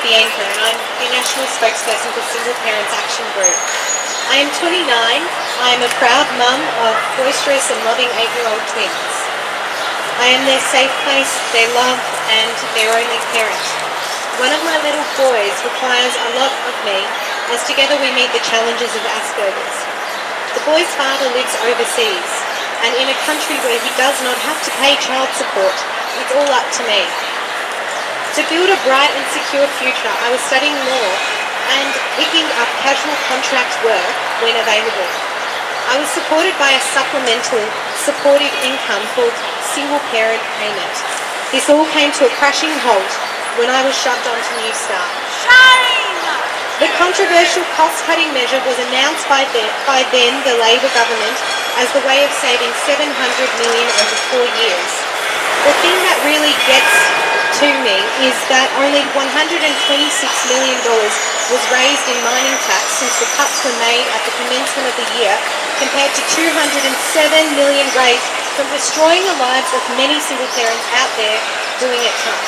Bianca and I'm the National Spokesperson for Single Parents Action Group. I am 29, I am a proud mum of boisterous and loving 8-year-old twins. I am their safe place, their love and their only parent. One of my little boys requires a lot of me as together we meet the challenges of Asperger's. The boy's father lives overseas and in a country where he does not have to pay child support. It's all up to me. To build a bright and secure future, I was studying law and picking up casual contract work when available. I was supported by a supplemental supportive income called single parent payment. This all came to a crashing halt when I was shoved onto New Start. The controversial cost-cutting measure was announced by then the Labor government as the way of saving $700 million over 4 years. The thing that really gets to me is that only $126 million was raised in mining tax since the cuts were made at the commencement of the year, compared to $207 million raised from destroying the lives of many single parents out there doing it tough.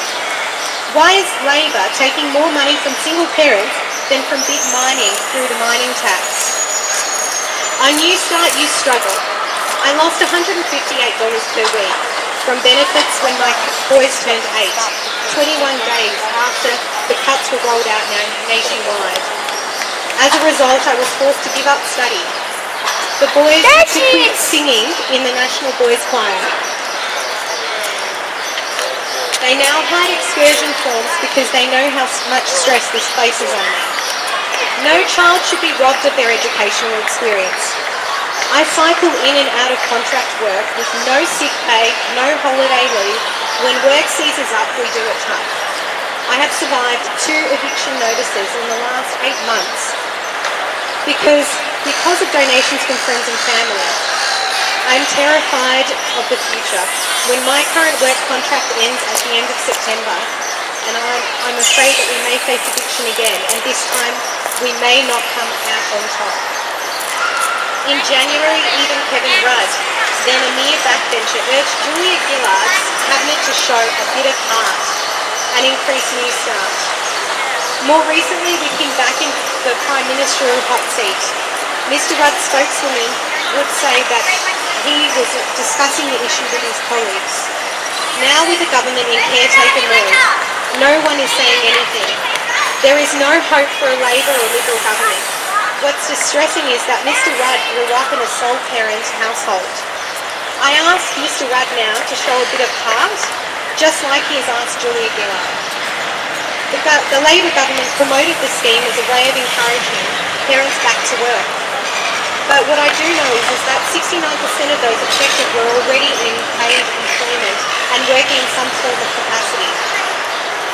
Why is Labor taking more money from single parents than from big mining through the mining tax? On New Start, you struggle. I lost $158 per week from benefits when my boys turned 8, 21 days after the cuts were rolled out nationwide. As a result, I was forced to give up study. The boys had to quit singing in the National Boys Choir. They now hide excursion forms because they know how much stress this places on me. No child should be robbed of their educational experience. I cycle in and out of contract work with no sick pay, no holiday leave. When work seizes up, we do it tough. I have survived 2 eviction notices in the last 8 months because of donations from friends and family. I'm terrified of the future when my current work contract ends at the end of September, and I'm afraid that we may face eviction again, and this time we may not come out on top. In January, even Kevin Rudd, then a mere backbencher, urged Julia Gillard's cabinet to show a bit of heart and increase New Start. More recently, with him back in the Prime Ministerial hot seat, Mr Rudd's spokeswoman would say that he was discussing the issue with his colleagues. Now with the government in caretaker mode, no one is saying anything. There is no hope for a Labor or Liberal government. What's distressing is that Mr Rudd grew up in a sole parent household. I asked Mr Rudd now to show a bit of heart, just like he has asked Julia Gillard. The Labor government promoted the scheme as a way of encouraging parents back to work. But what I do know is that 69% of those affected were already in paid employment and working in some form of capacity.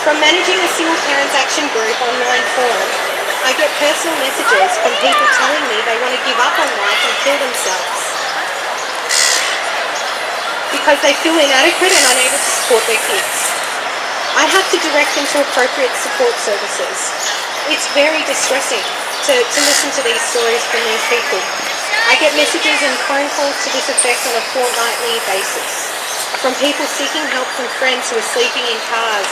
From managing the Single Parents Action Group online forum, I get personal messages from people telling me they want to give up on life and kill themselves because they feel inadequate and unable to support their kids. I have to direct them to appropriate support services. It's very distressing to listen to these stories from these people. I get messages and phone calls to this effect on a fortnightly basis from people seeking help from friends who are sleeping in cars,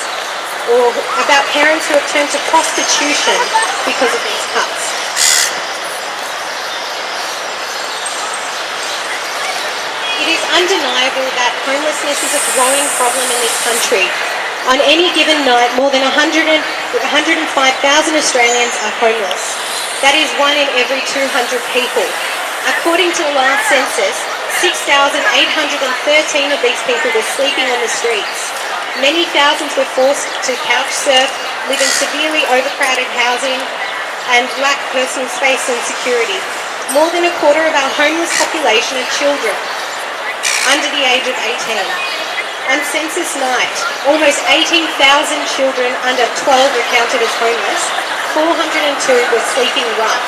or about parents who have turned to prostitution because of these cuts. It is undeniable that homelessness is a growing problem in this country. On any given night, more than 105,000 Australians are homeless. That is 1 in every 200 people. According to the last census, 6,813 of these people were sleeping on the streets. Many thousands were forced to couch surf, live in severely overcrowded housing, and lack personal space and security. More than a quarter of our homeless population are children under the age of 18. On census night, almost 18,000 children under 12 were counted as homeless. 402 were sleeping rough.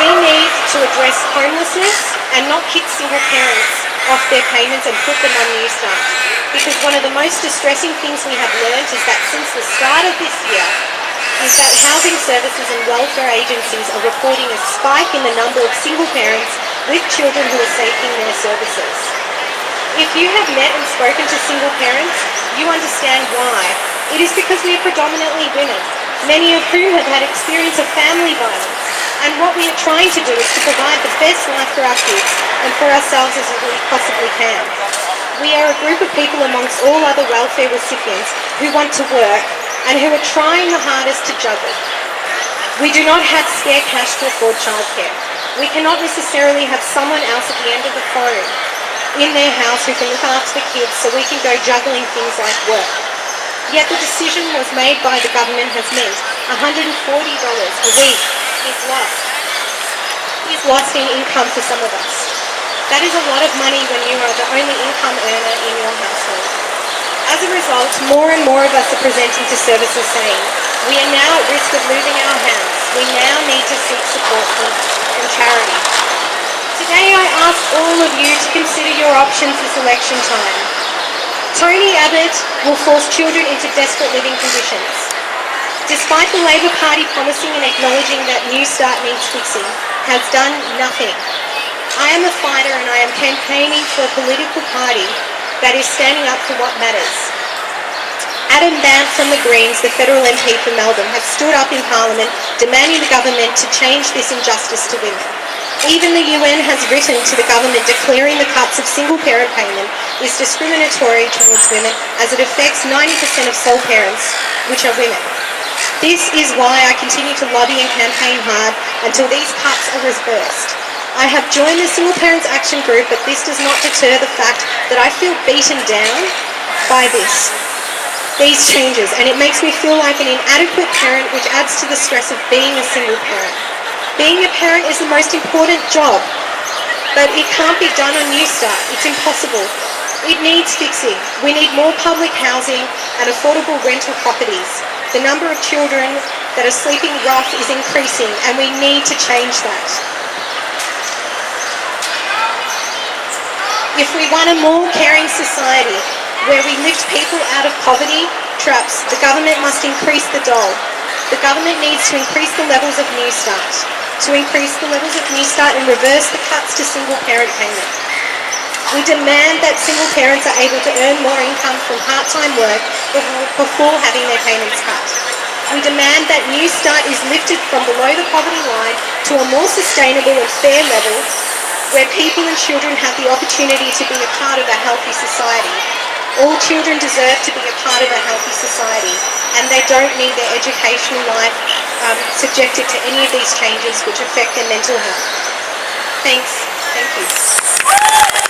We need to address homelessness and not kick single parents off their payments and put them on New Start. Because one of the most distressing things we have learned is that since the start of this year, is that housing services and welfare agencies are reporting a spike in the number of single parents with children who are seeking their services. If you have met and spoken to single parents, you understand why. It is because we are predominantly women, many of whom have had experience of family violence. And what we are trying to do is to provide the best life for our kids and for ourselves as we possibly can. We are a group of people amongst all other welfare recipients who want to work and who are trying the hardest to juggle. We do not have spare cash to afford childcare. We cannot necessarily have someone else at the end of the phone in their house who can look after the kids so we can go juggling things like work. Yet the decision was made by the government has meant $140 a week is lost in income for some of us. That is a lot of money when you are the only income earner in your household. As a result, more and more of us are presenting to services saying, we are now at risk of losing our house. We now need to seek support from charity. Today I ask all of you to consider your options this election time. Tony Abbott will force children into desperate living conditions. Despite the Labor Party promising and acknowledging that New Start needs fixing, has done nothing. I am a fighter and I am campaigning for a political party that is standing up for what matters. Adam Banff from the Greens, the federal MP for Melbourne, has stood up in Parliament demanding the government to change this injustice to women. Even the UN has written to the government declaring the cuts of single-parent payment is discriminatory towards women as it affects 90% of sole parents, which are women. This is why I continue to lobby and campaign hard until these cuts are reversed. I have joined the Single Parents Action Group, but this does not deter the fact that I feel beaten down by these changes, and it makes me feel like an inadequate parent, which adds to the stress of being a single parent. Being a parent is the most important job, but it can't be done on New Start. It's impossible. It needs fixing. We need more public housing and affordable rental properties. The number of children that are sleeping rough is increasing, and we need to change that. If we want a more caring society where we lift people out of poverty traps, the government must increase the dole. The government needs to increase the levels of New Start, and reverse the cuts to single-parent payment. We demand that single parents are able to earn more income from part-time work before having their payments cut. We demand that New Start is lifted from below the poverty line to a more sustainable and fair level where people and children have the opportunity to be a part of a healthy society. All children deserve to be a part of a healthy society, and they don't need their educational life subjected to any of these changes which affect their mental health. Thanks. Thank you.